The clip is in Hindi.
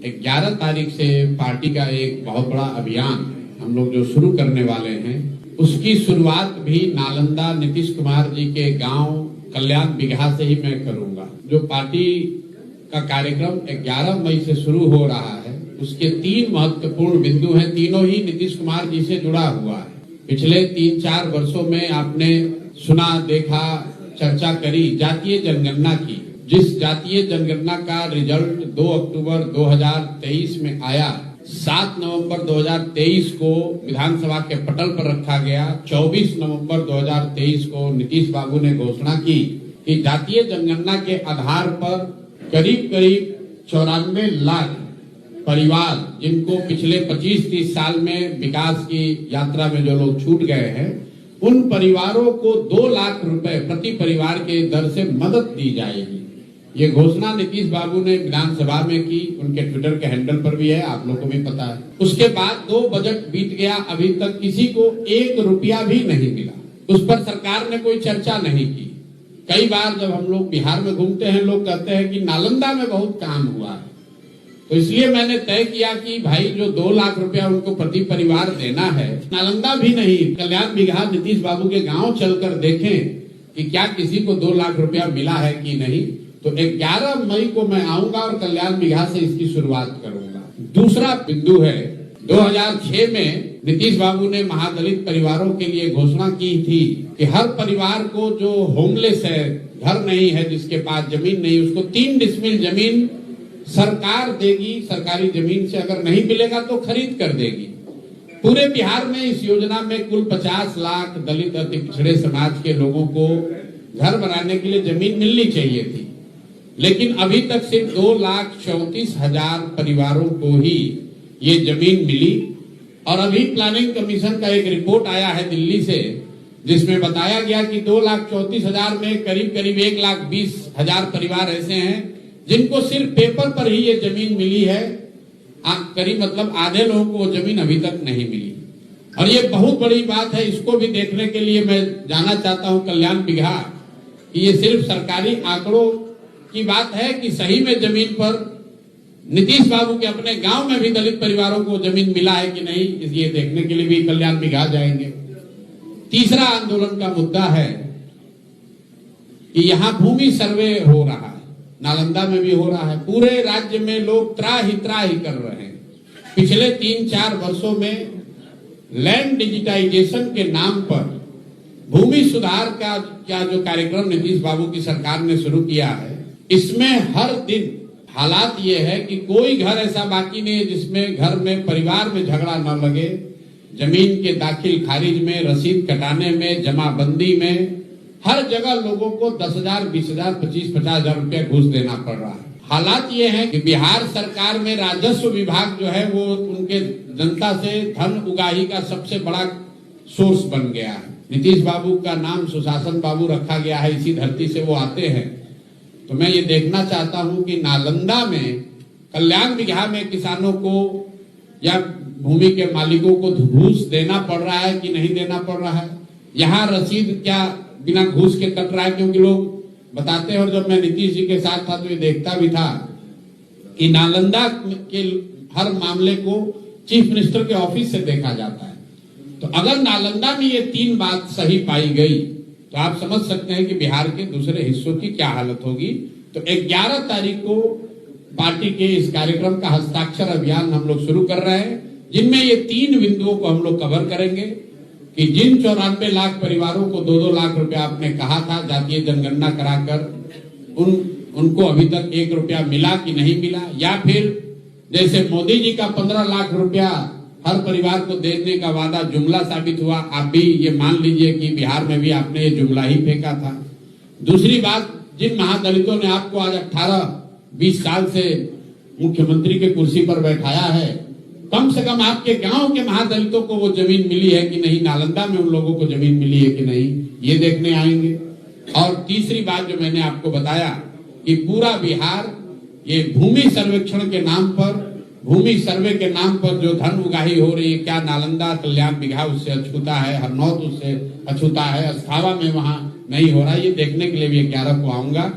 11 तारीख से पार्टी का एक बहुत बड़ा अभियान हम लोग जो शुरू करने वाले हैं, उसकी शुरुआत भी नालंदा नीतीश कुमार जी के गांव कल्याण बिगहा से ही मैं करूंगा। जो पार्टी का कार्यक्रम 11 मई से शुरू हो रहा है, उसके 3 महत्वपूर्ण बिंदु हैं। तीनों ही नीतीश कुमार जी से जुड़ा हुआ है। पिछले 3-4 वर्षों में आपने सुना, देखा, चर्चा करी जातीय जनगणना की। जिस जातीय जनगणना का रिजल्ट 2 अक्टूबर 2023 में आया, 7 नवंबर 2023 को विधानसभा के पटल पर रखा गया। 24 नवंबर 2023 को नीतीश बाबू ने घोषणा की कि जातीय जनगणना के आधार पर करीब 94 लाख परिवार, जिनको पिछले 25-30 साल में विकास की यात्रा में जो लोग छूट गए हैं, उन परिवारों को 2 लाख रुपए प्रति परिवार के दर से मदद दी जाएगी। ये घोषणा नीतीश बाबू ने विधानसभा में की, उनके ट्विटर के हैंडल पर भी है, आप लोगों को भी पता है। उसके बाद 2 बजट बीत गया, अभी तक किसी को 1 रुपया भी नहीं मिला। उस पर सरकार ने कोई चर्चा नहीं की। कई बार जब हम लोग बिहार में घूमते हैं, लोग कहते हैं कि नालंदा में बहुत काम हुआ है, तो इसलिए मैंने तय किया कि भाई जो 2 लाख रुपया उनको प्रति परिवार देना है, नालंदा भी नहीं, कल्याण बिगहा नीतीश बाबू के गांव चलकर देखें कि क्या किसी को 2 लाख रुपया मिला है कि नहीं। तो 11 मई को मैं आऊंगा और कल्याण बिगहा से इसकी शुरुआत करूंगा। दूसरा बिंदु है, 2006 में नीतीश बाबू ने महादलित परिवारों के लिए घोषणा की थी कि हर परिवार को जो होमलेस है, घर नहीं है, जिसके पास जमीन नहीं, उसको 3 डिसमिल जमीन सरकार देगी। सरकारी जमीन से अगर नहीं मिलेगा तो खरीद कर देगी। पूरे बिहार में इस योजना में कुल 50 लाख दलित अति पिछड़े समाज के लोगों को घर बनाने के लिए जमीन मिलनी चाहिए थी, लेकिन अभी तक सिर्फ 2,34,000 परिवारों को ही ये जमीन मिली। और अभी प्लानिंग कमीशन का एक रिपोर्ट आया है दिल्ली से, जिसमें बताया गया कि 2,34,000 में करीब 1,20,000 परिवार ऐसे हैं जिनको सिर्फ पेपर पर ही ये जमीन मिली है। करीब मतलब आधे लोगों को जमीन अभी तक नहीं मिली। और ये बहुत बड़ी बात है। इसको भी देखने के लिए मैं जाना चाहता हूं कल्याण बिगहा कि ये सिर्फ सरकारी आंकड़ों की बात है कि सही में जमीन पर नीतीश बाबू के अपने गांव में भी दलित परिवारों को जमीन मिला है कि नहीं, ये देखने के लिए भी कल्याण बिगहा जाएंगे। तीसरा आंदोलन का मुद्दा है कि यहां भूमि सर्वे हो रहा है, नालंदा में भी हो रहा है। पूरे राज्य में लोग त्राही कर रहे हैं। पिछले 3-4 वर्षों में लैंड डिजिटाइजेशन के नाम पर भूमि सुधार का क्या जो कार्यक्रम नीतीश बाबू की सरकार ने शुरू किया है, इसमें हर दिन हालात ये है कि कोई घर ऐसा बाकी नहीं है जिसमें घर में परिवार में झगड़ा न लगे। जमीन के दाखिल खारिज में, रसीद कटाने में, जमाबंदी में, हर जगह लोगों को 10,000, 20,000, 25,000 रुपया घूस देना पड़ रहा है। हालात ये है कि बिहार सरकार में राजस्व विभाग जो है वो उनके जनता से धन उगाही का सबसे बड़ा सोर्स बन गया है। नीतीश बाबू का नाम सुशासन बाबू रखा गया है, इसी धरती से वो आते हैं। तो मैं ये देखना चाहता हूं कि नालंदा में कल्याण बिगहा में किसानों को या भूमि के मालिकों को घूस देना पड़ रहा है कि नहीं देना पड़ रहा है। यहाँ रसीद क्या बिना घूस के कट रहा है, क्योंकि लोग बताते हैं। और जब मैं नीतीश जी के साथ था तो ये देखता भी था कि नालंदा के हर मामले को चीफ मिनिस्टर के ऑफिस से देखा जाता है। तो अगर नालंदा में ये 3 बात सही पाई गई तो आप समझ सकते हैं कि बिहार के दूसरे हिस्सों की क्या हालत होगी। तो 11 तारीख को पार्टी के इस कार्यक्रम का हस्ताक्षर अभियान हम लोग शुरू कर रहे हैं, जिनमें ये 3 बिंदुओं को हम लोग कवर करेंगे कि जिन 94 लाख परिवारों को 2-2 लाख रुपया आपने कहा था जातीय जनगणना कराकर, उनको अभी तक 1 रुपया मिला कि नहीं मिला, या फिर जैसे मोदी जी का 15 लाख रुपया हर परिवार को देने का वादा जुमला साबित हुआ। आप भी ये मान लीजिए कि बिहार में भी आपने ये जुमला ही फेंका था। दूसरी बात, जिन महादलितों ने आपको आज 18-20 साल से मुख्यमंत्री के कुर्सी पर बैठाया है, कम से कम आपके गांव के महादलितों को वो जमीन मिली है कि नहीं, नालंदा में उन लोगों को जमीन मिली है कि नहीं, ये देखने आएंगे। और तीसरी बात जो मैंने आपको बताया कि पूरा बिहार ये भूमि सर्वेक्षण के नाम पर, भूमि सर्वे के नाम पर जो धन उगाही हो रही है, क्या नालंदा कल्याण बिगहा उससे अछूता है, हरनौत उससे अछूता है, अस्थावा में वहां नहीं हो रहा है, ये देखने के लिए भी 11 को आऊंगा।